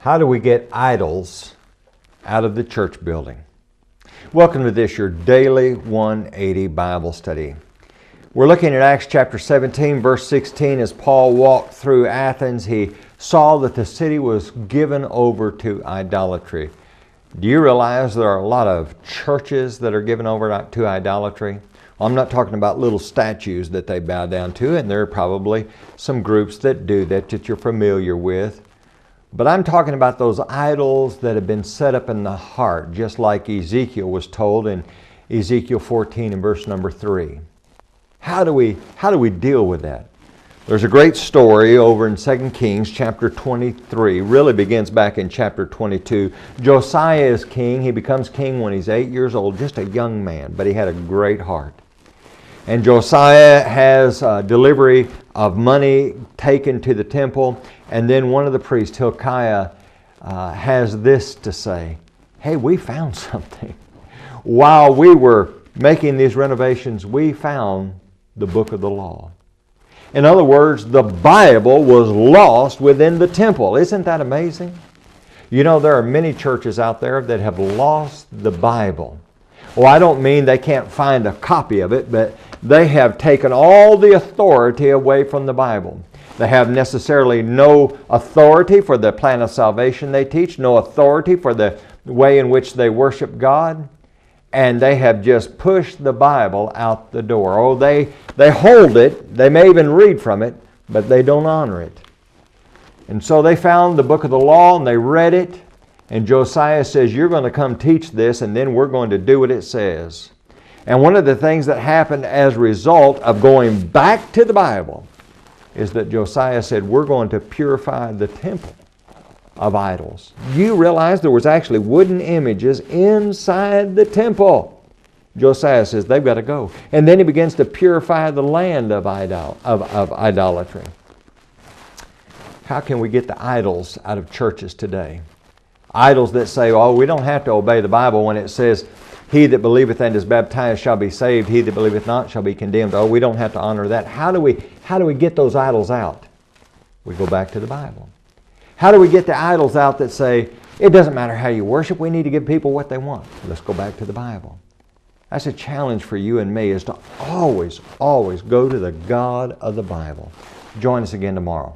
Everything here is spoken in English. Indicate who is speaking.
Speaker 1: How do we get idols out of the church building? Welcome to this, your daily 180 Bible study. We're looking at Acts chapter 17, verse 16. As Paul walked through Athens, he saw that the city was given over to idolatry. Do you realize there are a lot of churches that are given over to idolatry? I'm not talking about little statues that they bow down to, and there are probably some groups that do that you're familiar with. But I'm talking about those idols that have been set up in the heart, just like Ezekiel was told in Ezekiel 14 and verse number 3. How do we deal with that? There's a great story over in 2 Kings chapter 23. Really begins back in chapter 22. Josiah is king. He becomes king when he's 8 years old, just a young man, but he had a great heart. And Josiah has delivery of money taken to the temple. And then one of the priests, Hilkiah, has this to say: hey, we found something. While we were making these renovations, we found the book of the law. In other words, the Bible was lost within the temple. Isn't that amazing? You know, there are many churches out there that have lost the Bible. Well, I don't mean they can't find a copy of it, but they have taken all the authority away from the Bible. They have necessarily no authority for the plan of salvation they teach, no authority for the way in which they worship God, and they have just pushed the Bible out the door. Oh, they hold it, they may even read from it, but they don't honor it. And so they found the book of the law and they read it, and Josiah says, you're going to come teach this, and then we're going to do what it says. And one of the things that happened as a result of going back to the Bible is that Josiah said, we're going to purify the temple of idols. You realize there was actually wooden images inside the temple. Josiah says they've got to go. And then he begins to purify the land of idolatry. How can we get the idols out of churches today? Idols that say, oh, we don't have to obey the Bible when it says, he that believeth and is baptized shall be saved, he that believeth not shall be condemned. Oh, we don't have to honor that. How do we get those idols out? We go back to the Bible. How do we get the idols out that say, it doesn't matter how you worship, we need to give people what they want? Let's go back to the Bible. That's a challenge for you and me, is to always, always go to the God of the Bible. Join us again tomorrow.